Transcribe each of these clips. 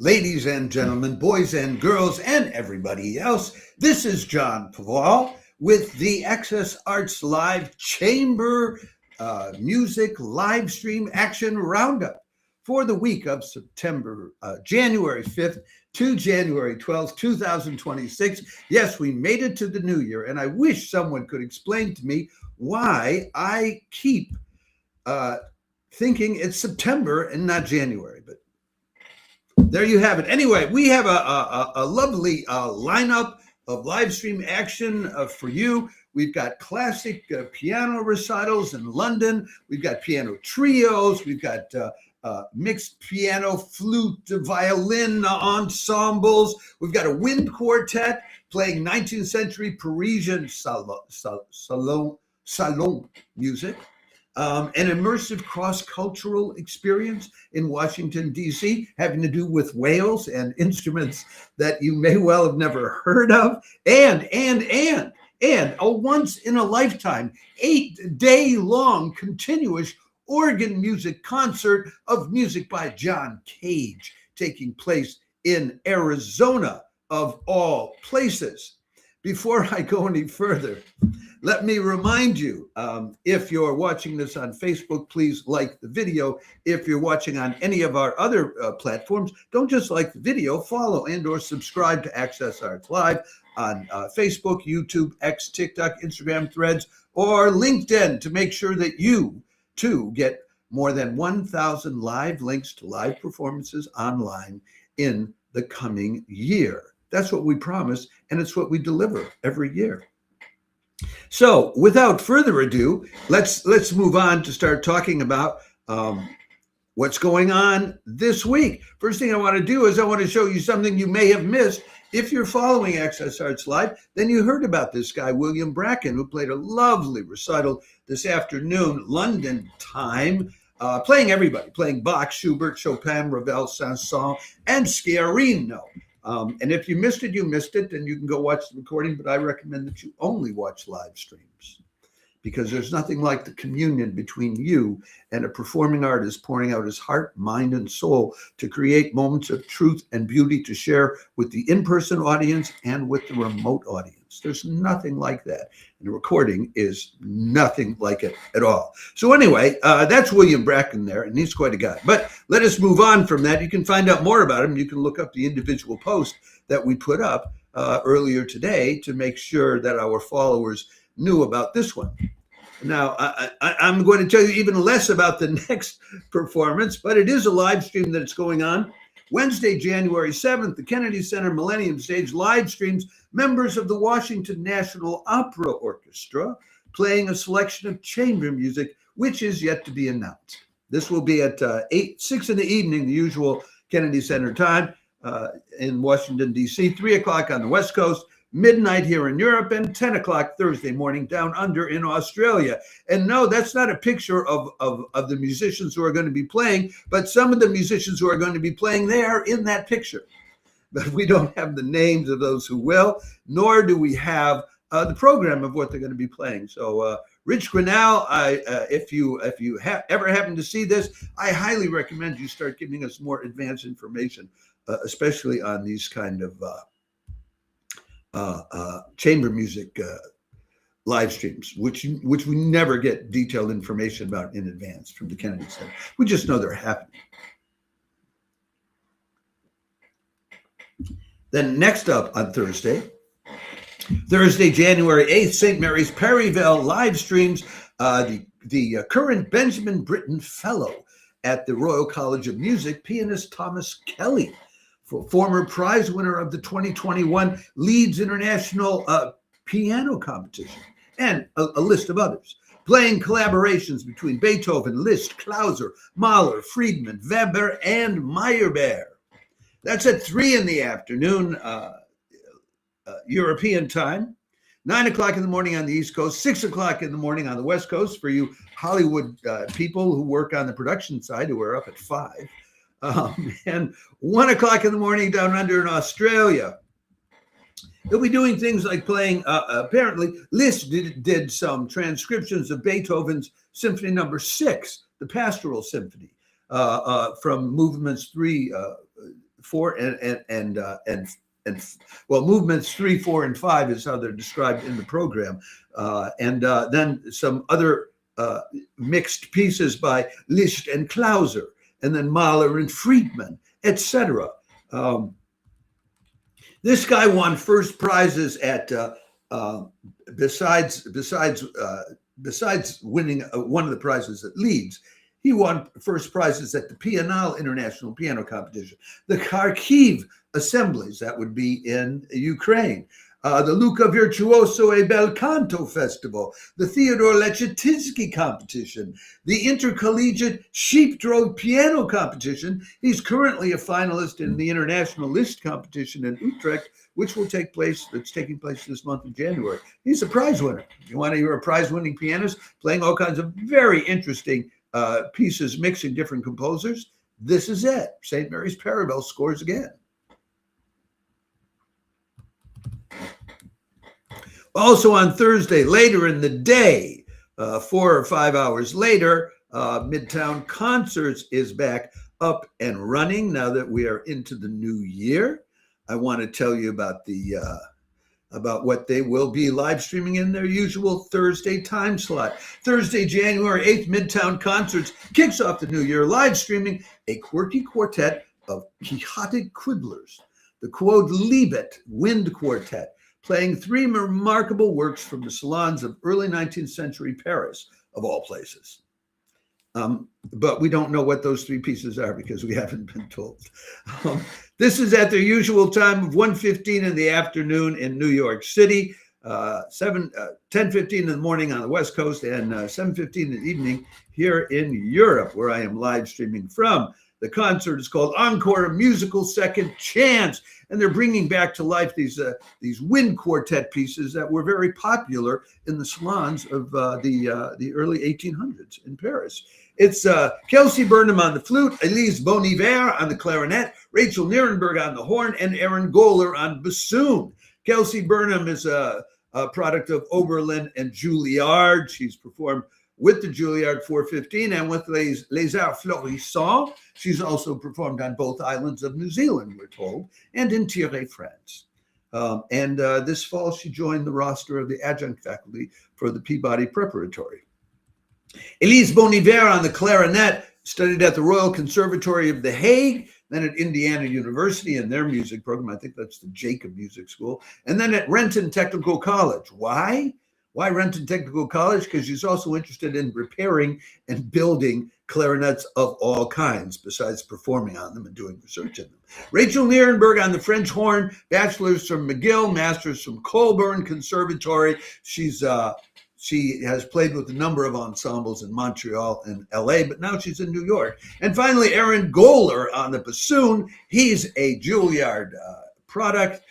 Ladies and gentlemen, boys and girls, and everybody else, this is Jan Paval with the Access Arts Live Chamber Music Live Stream Action Roundup for the week of January 5th to January 12th, 2026. Yes, we made it to the new year, and I wish someone could explain to me why I keep thinking it's September and not January, but there you have it. Anyway, we have a lovely lineup of live stream action for you. We've got classic piano recitals in London. We've got piano trios. We've got mixed piano, flute, violin ensembles. We've got a wind quartet playing 19th century Parisian salon music. An immersive cross-cultural experience in Washington, D.C., having to do with whales and instruments that you may well have never heard of, and a once-in-a-lifetime, 8-day-long continuous organ music concert of music by John Cage, taking place in Arizona, of all places. Before I go any further, let me remind you, if you're watching this on Facebook, please like the video. If you're watching on any of our other platforms, don't just like the video, follow and or subscribe to Access Arts Live on Facebook, YouTube, X, TikTok, Instagram, Threads, or LinkedIn to make sure that you, too, get more than 1,000 live links to live performances online in the coming year. That's what we promise, and it's what we deliver every year. So, without further ado, let's move on to start talking about what's going on this week. First thing I want to do is I want to show you something you may have missed. If you're following Access Arts Live, then you heard about this guy, William Bracken, who played a lovely recital this afternoon, London time, playing everybody, playing Bach, Schubert, Chopin, Ravel, Saint-Saëns, and Sciarrino. And if you missed it, you missed it, and you can go watch the recording, but I recommend that you only watch live streams because there's nothing like the communion between you and a performing artist pouring out his heart, mind, and soul to create moments of truth and beauty to share with the in-person audience and with the remote audience. There's nothing like that. And the recording is nothing like it at all. So anyway, that's William Bracken there, and he's quite a guy. But let us move on from that. You can find out more about him. You can look up the individual post that we put up earlier today to make sure that our followers knew about this one. Now, I'm going to tell you even less about the next performance, but it is a live stream that's going on. Wednesday, January 7th, the Kennedy Center Millennium Stage live streams members of the Washington National Opera Orchestra playing a selection of chamber music, which is yet to be announced. This will be at 6 in the evening, the usual Kennedy Center time in Washington, D.C., 3 o'clock on the West Coast, midnight here in Europe, and 10 o'clock Thursday morning down under in Australia. And no, that's not a picture of the musicians who are going to be playing, but some of the musicians who are going to be playing, they are in that picture. But we don't have the names of those who will, nor do we have the program of what they're going to be playing. So Rich Grinnell, if you ever happen to see this, I highly recommend you start giving us more advanced information, especially on these kind of chamber music live streams, which we never get detailed information about in advance from the Kennedy Center. We just know they're happening. Then next up on Thursday, January 8th, St. Marys Perivale live streams the current Benjamin Britten Fellow at the Royal College of Music, pianist Thomas Kelly, former prize winner of the 2021 Leeds International Piano Competition, and a list of others. Playing collaborations between Beethoven, Liszt, Klauser, Mahler, Friedman, Weber, and Meyerbeer. That's at 3 in the afternoon, European time, 9 o'clock in the morning on the East Coast, 6 o'clock in the morning on the West Coast for you Hollywood people who work on the production side who are up at 5. And 1 o'clock in the morning down under in Australia. They'll be doing things like playing, apparently, Liszt did some transcriptions of Beethoven's Symphony No. 6, the Pastoral Symphony, from movements 3 4 and well, movements 3, 4, and 5 is how they're described in the program, and then some other mixed pieces by Liszt and Klauser, and then Mahler and Friedman, etc. This guy won first prizes at besides winning one of the prizes at Leeds. He won first prizes at the Pianal International Piano Competition, the Kharkiv Assemblies, that would be in Ukraine, the Luca Virtuoso e Bel Canto Festival, the Theodore Lechetitsky Competition, the Intercollegiate Sheep Drove Piano Competition. He's currently a finalist in the International Liszt Competition in Utrecht, which will take place, that's taking place this month of January. He's a prize winner. You want to hear a prize-winning pianist playing all kinds of very interesting pieces, mixing different composers? This is it. St. Marys Perivale scores again. Also on Thursday, later in the day, 4 or 5 hours later, Midtown Concerts is back up and running now that we are into the new year. I want to tell you about about what they will be live streaming in their usual Thursday time slot. Thursday, January 8th, Midtown Concerts kicks off the new year live streaming a quirky quartet of quixotic quibbler's, the Quodlibet Wind Quartet, playing 3 remarkable works from the salons of early 19th century Paris, of all places. But we don't know what those 3 pieces are because we haven't been told. This is at their usual time of 1:15 in the afternoon in New York City, 10:15 in the morning on the West Coast, and 7:15 in the evening here in Europe, where I am live streaming from. The concert is called Encore, a Musical Second Chance, and they're bringing back to life these wind quartet pieces that were very popular in the salons of the early 1800s in Paris. It's Kelsey Burnham on the flute, Elise Boniver on the clarinet, Rachel Nierenberg on the horn, and Aaron Goller on bassoon. Kelsey Burnham is a product of Oberlin and Juilliard. She's performed with the Juilliard 415 and with Les Arts Florissants. She's also performed on both islands of New Zealand, we're told, and in Thurs, France. And this fall, she joined the roster of the adjunct faculty for the Peabody Preparatory. Elise Boniver on the clarinet studied at the Royal Conservatory of The Hague, then at Indiana University in their music program. I think that's the Jacob Music School. And then at Renton Technical College. Why? Why Renton Technical College? Because she's also interested in repairing and building clarinets of all kinds, besides performing on them and doing research in them. Rachel Nierenberg on the French horn, bachelor's from McGill, master's from Colburn Conservatory. She has played with a number of ensembles in Montreal and LA, but now she's in New York. And finally, Aaron Goller on the bassoon. He's a Juilliard product,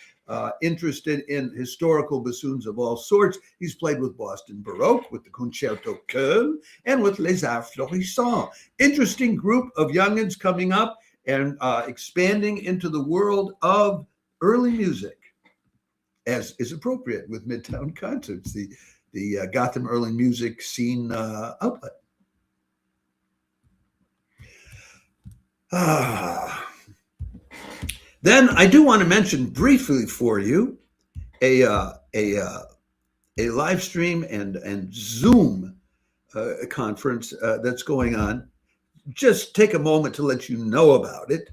interested in historical bassoons of all sorts. He's played with Boston Baroque, with the Concerto Köln, and with Les Arts Florissants. Interesting group of youngins coming up and expanding into the world of early music, as is appropriate with Midtown Concerts, the Gotham early music scene outlet. Then I do want to mention briefly for you a live stream and Zoom conference that's going on. Just take a moment to let you know about it.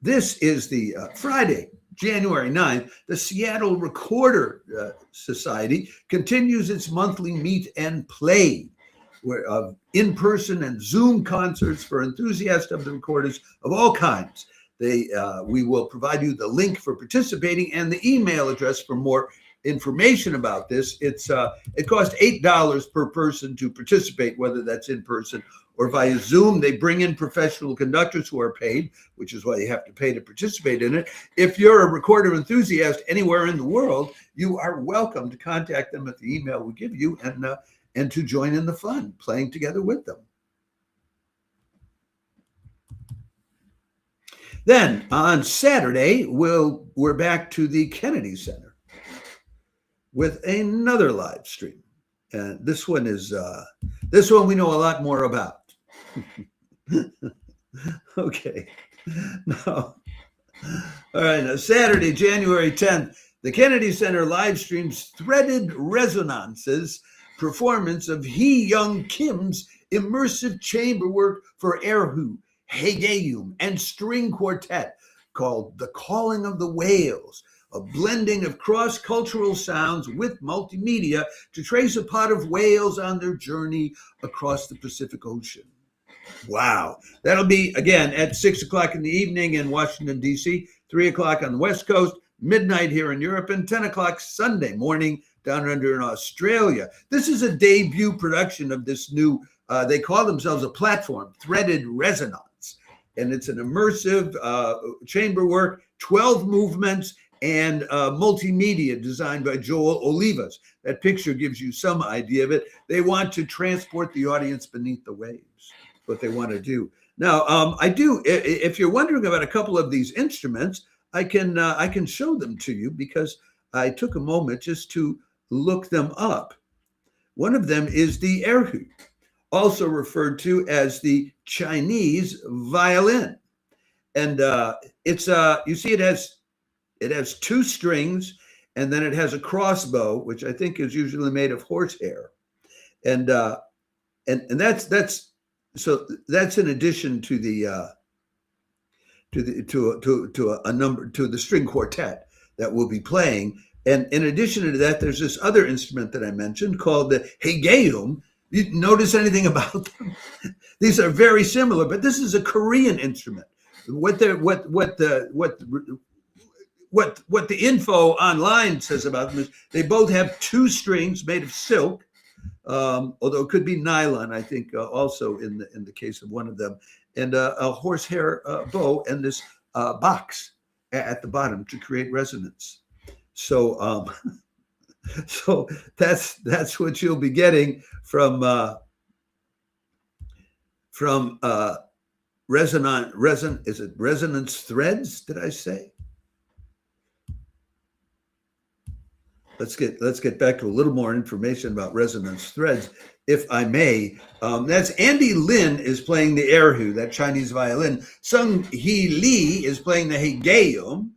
This is the Friday, January 9th, the Seattle Recorder Society continues its monthly meet and play of in-person and Zoom concerts for enthusiasts of the recorders of all kinds. We will provide you the link for participating and the email address for more information about this. It costs $8 per person to participate, whether that's in person or via Zoom. They bring in professional conductors who are paid, which is why you have to pay to participate in it. If you're a recorder enthusiast anywhere in the world, you are welcome to contact them at the email we give you and to join in the fun, playing together with them. Then on Saturday, we're back to the Kennedy Center with another live stream. And this one we know a lot more about. Okay. Now, All right, now Saturday, January 10th, the Kennedy Center live streams Threaded Resonances performance of Hee Young Kim's immersive chamber work for erhu, Hegayum, and string quartet called The Calling of the Whales, a blending of cross-cultural sounds with multimedia to trace a pod of whales on their journey across the Pacific Ocean. Wow. That'll be, again, at 6 o'clock in the evening in Washington, D.C., 3 o'clock on the West Coast, midnight here in Europe, and 10 o'clock Sunday morning down under in Australia. This is a debut production of this new, they call themselves a platform, Threaded Resonance. And it's an immersive chamber work, 12 movements, and multimedia designed by Joel Olivas. That picture gives you some idea of it. They want to transport the audience beneath the waves, what they want to do. Now, if you're wondering about a couple of these instruments, I can show them to you because I took a moment just to look them up. One of them is the erhu, also referred to as the Chinese violin. And it's you see it has two strings, and then it has a crossbow, which I think is usually made of horsehair, and that's so that's in addition to the to the string quartet that we'll be playing. And in addition to that, there's this other instrument that I mentioned called the Hegayum. You notice anything about them? These are very similar, but this is a Korean instrument. What the info online says about them is they both have two strings made of silk, although it could be nylon, I think, also in the case of one of them, and a horsehair bow, and this box at the bottom to create resonance. So, so that's what you'll be getting from resonance threads? Did I say? Let's get back to a little more information about resonance threads, if I may. That's Andy Lin is playing the erhu, that Chinese violin. Sung Hee Lee is playing the Hegayum.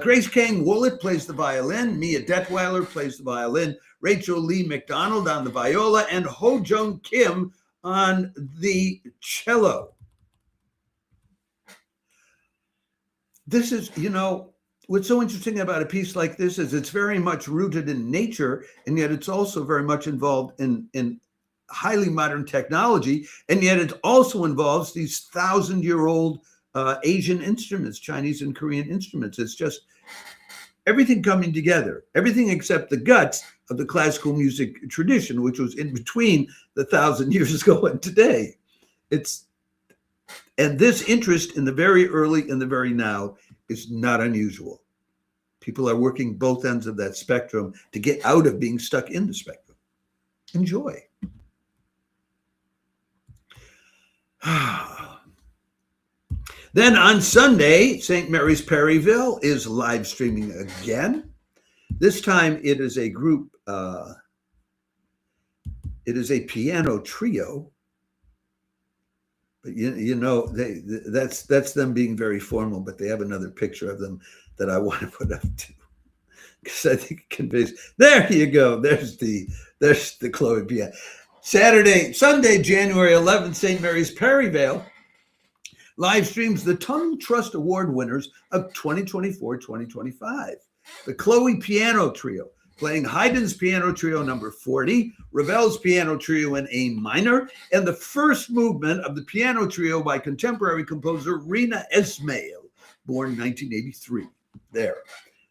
Grace Kang Woollett plays the violin. Mia Detweiler plays the violin. Rachel Lee McDonald on the viola, and Ho Jung Kim on the cello. This is, what's so interesting about a piece like this is it's very much rooted in nature, and yet it's also very much involved in highly modern technology, and yet it also involves these 1,000-year-old Asian instruments, Chinese and Korean instruments. It's just everything coming together, everything except the guts of the classical music tradition, which was in between the 1,000 years ago and today. And this interest in the very early and the very now is not unusual. People are working both ends of that spectrum to get out of being stuck in the spectrum. Enjoy. Then on Sunday, St. Marys Perivale is live streaming again. This time it is a group, it is a piano trio. But that's them being very formal, but they have another picture of them that I want to put up too, because I think it conveys. There you go. There's the Chloe piano. Sunday, January 11th, St. Marys Perivale live streams the Tongue Trust Award winners of 2024-2025. The Chloe Piano Trio, playing Haydn's Piano Trio number 40, Ravel's Piano Trio in A minor, and the first movement of the Piano Trio by contemporary composer Rina Ismail, born 1983. There.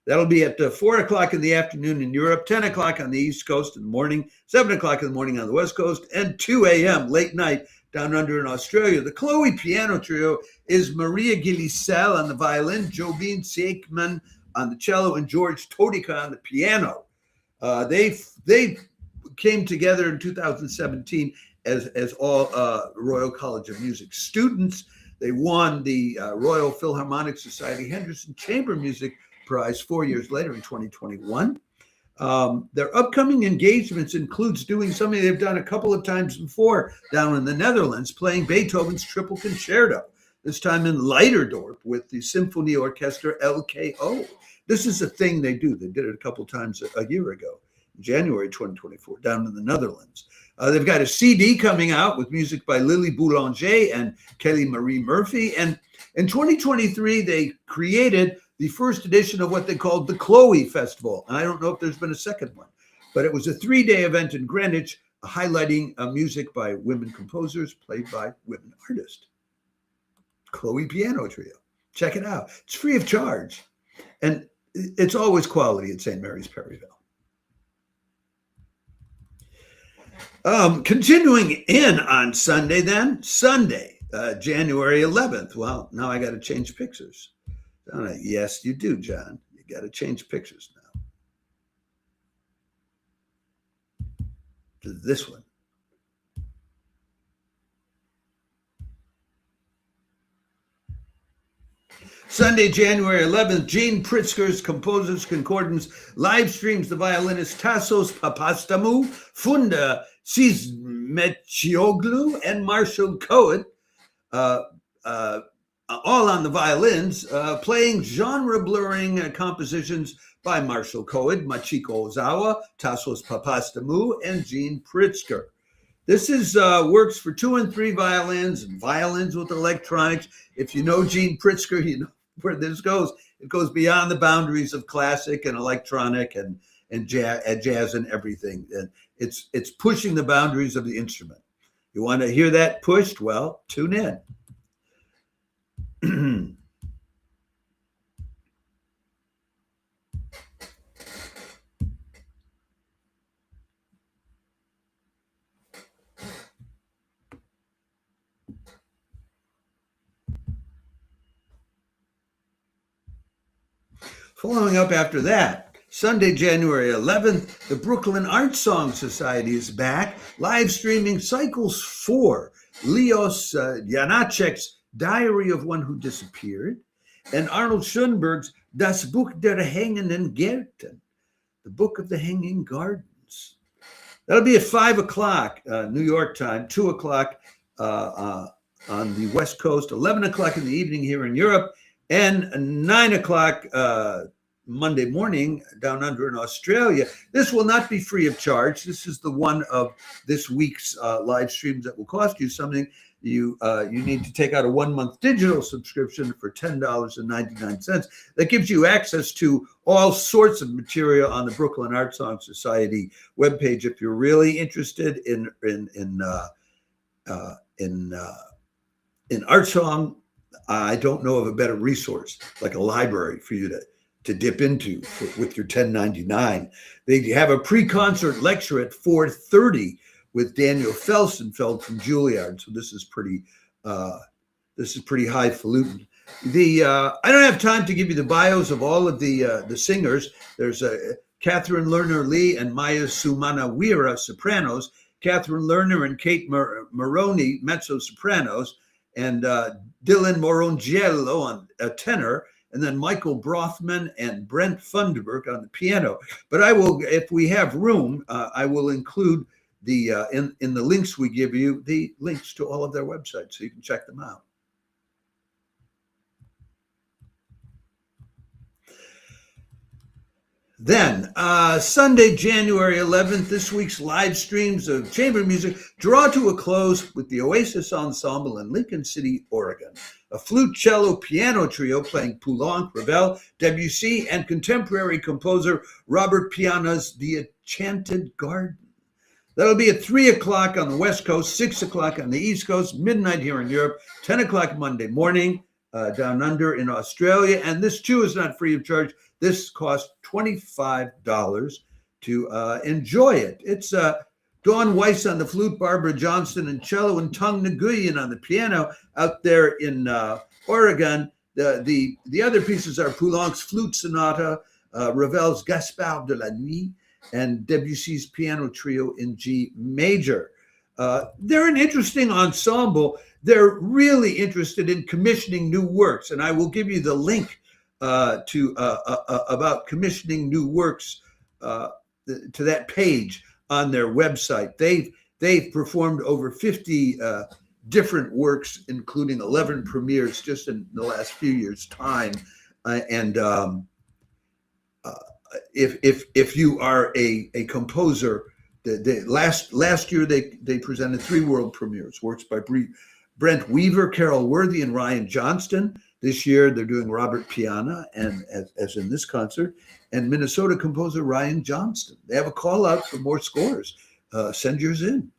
That'll be at 4 o'clock in the afternoon in Europe, 10 o'clock on the East Coast in the morning, 7 o'clock in the morning on the West Coast, and 2 a.m. late night down under in Australia. The Chloe Piano Trio is Maria Gilisel on the violin, Jobin Seikman on the cello, and George Todica on the piano. They came together in 2017 as all Royal College of Music students. They won the Royal Philharmonic Society Henderson Chamber Music Prize 4 years later in 2021. Their upcoming engagements includes doing something they've done a couple of times before down in the Netherlands, playing Beethoven's Triple Concerto. this time in Leiderdorp with the Symphony Orchestra LKO. This is a thing they do. They did it a couple times a year ago, January 2024, down in the Netherlands. They've got a CD coming out with music by Lily Boulanger and Kelly Marie Murphy. And in 2023, they created the first edition of what they called the Chloe Festival. And I don't know if there's been a second one, but it was a 3-day event in Greenwich highlighting music by women composers played by women artists. Chloe Piano Trio. Check it out. It's free of charge. And it's always quality at St. Marys Perivale. Continuing in on Sunday then, January 11th. Well, now I got to change pictures. Don't I? Yes, you do, John. You got to change pictures now. To this one. Sunday, January 11th, Jean Pritzker's Composers Concordance live streams the violinist Tassos Papastamou, Funda Cismecioglu, and Marshall Cohen, all on the violins, playing genre-blurring compositions by Marshall Cohen, Machiko Ozawa, Tassos Papastamou, and Jean Pritzker. This is works for 2 and 3 violins and violins with electronics. If you know Jean Pritzker, you know where this goes. It goes beyond the boundaries of classic and electronic and jazz and everything. And it's pushing the boundaries of the instrument. You want to hear that pushed? Well, tune in. Following up after that, Sunday, January 11th, the Brooklyn Art Song Society is back, live streaming Cycles 4, Leos Janacek's Diary of One Who Disappeared, and Arnold Schoenberg's Das Buch der Hängenden Gärten, the Book of the Hanging Gardens. That'll be at 5 o'clock New York time, 2 o'clock on the West Coast, 11 o'clock in the evening here in Europe, and 9 o'clock Monday morning down under in Australia. This will not be free of charge. This is the one of this week's live streams that will cost you something. You need to take out a 1-month digital subscription for $10.99. That gives you access to all sorts of material on the Brooklyn Art Song Society webpage. If you're really interested in art song, I don't know of a better resource like a library for you to dip into with your $10.99. They have a pre-concert lecture at 4:30 with Daniel Felsenfeld from Juilliard. So this is pretty highfalutin. I don't have time to give you the bios of all of the singers. There's Catherine Lerner Lee and Maya Sumanawira sopranos, Catherine Lerner and Kate Maroney mezzo sopranos, and Dylan Morongiello on a tenor, and then Michael Brothman and Brent Funderburg on the piano. But I will, if we have room, I will include the in the links we give you, the links to all of their websites so you can check them out. Then, Sunday, January 11th, this week's live streams of chamber music draw to a close with the Oasis Ensemble in Lincoln City, Oregon. A flute, cello, piano trio playing Poulenc, Ravel, Debussy, and contemporary composer Robert Piana's The Enchanted Garden. That'll be at 3 o'clock on the West Coast, 6 o'clock on the East Coast, midnight here in Europe, 10 o'clock Monday morning down under in Australia. And this too is not free of charge. This costs $25 to enjoy it. It's Dawn Weiss on the flute, Barbara Johnston on cello, and Tung Nguyen on the piano out there in Oregon. The other pieces are Poulenc's Flute Sonata, Ravel's Gaspard de la Nuit, and Debussy's Piano Trio in G major. They're an interesting ensemble. They're really interested in commissioning new works, and I will give you the link to about commissioning new works to that page on their website. They've performed over 50 different works, including 11 premieres just in the last few years' time. If you are a composer, last year they presented 3 world premieres, works by Brent Weaver, Carol Worthy, and Ryan Johnston. This year they're doing Robert Piana, and as in this concert, and Minnesota composer Ryan Johnston. They have a call out for more scores. Send yours in.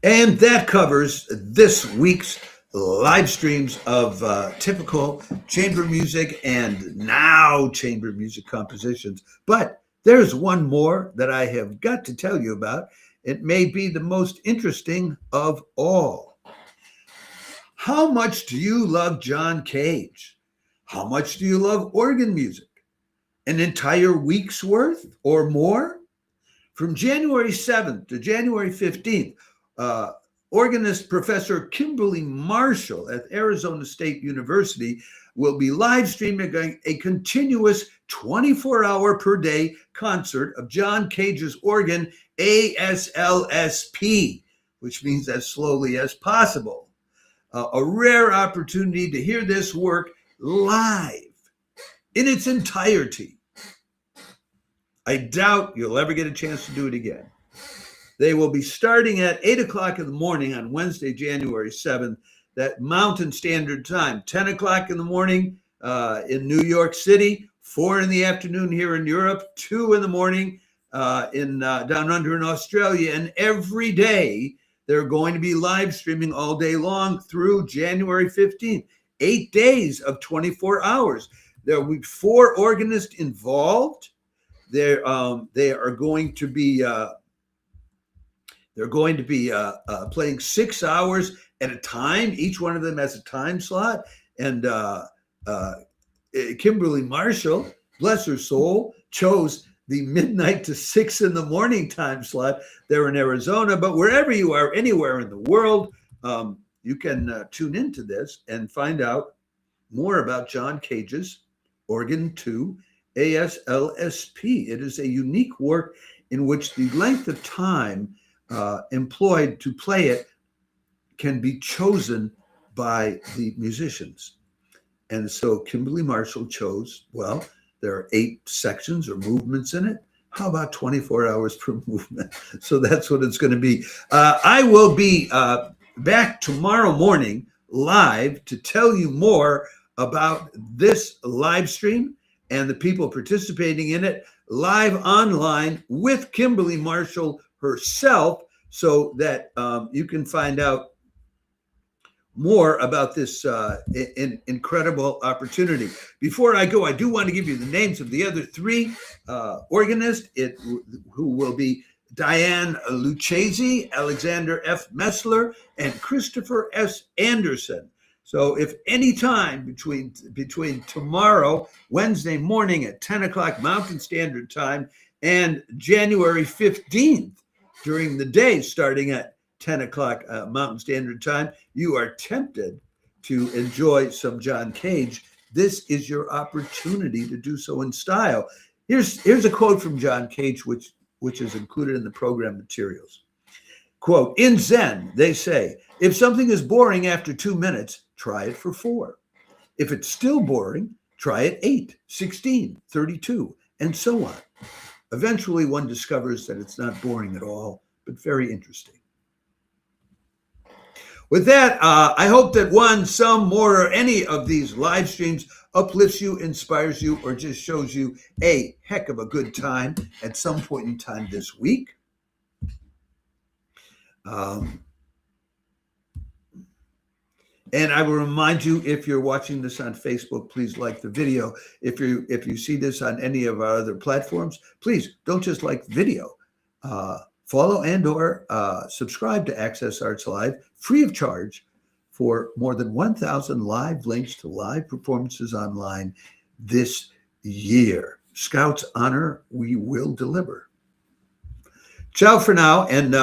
And that covers this week's live streams of typical chamber music and now chamber music compositions. But there's one more that I have got to tell you about. It may be the most interesting of all. How much do you love John Cage? How much do you love organ music? An entire week's worth or more? From January 7th to January 15th, organist Professor Kimberly Marshall at Arizona State University will be live streaming a continuous 24-hour per day concert of John Cage's organ, ASLSP, which means as slowly as possible. A rare opportunity to hear this work live in its entirety. I doubt you'll ever get a chance to do it again. They will be starting at 8 o'clock in the morning on Wednesday, January 7th, that Mountain Standard Time, 10 o'clock in the morning in New York City, 4 in the afternoon here in Europe, 2 in the morning down under in Australia. And every day they're going to be live streaming all day long through January 15th, 8 days of 24 hours. There will be 4 organists involved. They are going to be playing 6 hours at a time. Each one of them has a time slot. And Kimberly Marshall, bless her soul, chose the midnight to 6 in the morning time slot there in Arizona. But wherever you are, anywhere in the world, you can tune into this and find out more about John Cage's Organ 2 ASLSP. It is a unique work in which the length of time employed to play it can be chosen by the musicians. And so Kimberly Marshall chose, well, there are 8 sections or movements in it. How about 24 hours per movement? So that's what it's going to be. I will be back tomorrow morning live to tell you more about this live stream and the people participating in it live online with Kimberly Marshall herself, so that you can find out more about this incredible opportunity. Before I go, I do want to give you the names of the other 3 organists who will be Diane Lucchese, Alexander F. Messler, and Christopher S. Anderson. So if any time between tomorrow, Wednesday morning at 10 o'clock Mountain Standard Time, and January 15th, during the day starting at 10 o'clock Mountain Standard Time, you are tempted to enjoy some John Cage, this is your opportunity to do so in style. Here's a quote from John Cage, which is included in the program materials. Quote, in Zen, they say, if something is boring after 2 minutes, try it for 4. If it's still boring, try it 8, 16, 32, and so on. Eventually, one discovers that it's not boring at all, but very interesting. With that, I hope that some, more, or any of these live streams uplifts you, inspires you, or just shows you a heck of a good time at some point in time this week. And I will remind you, if you're watching this on Facebook, please like the video. If you see this on any of our other platforms, please don't just like the video. Follow and or subscribe to Access Arts Live free of charge for more than 1,000 live links to live performances online this year. Scouts honor, we will deliver. Ciao for now, and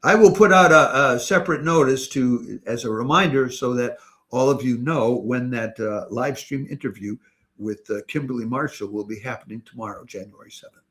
I will put out a separate notice as a reminder so that all of you know when that live stream interview with Kimberly Marshall will be happening tomorrow, January 7th.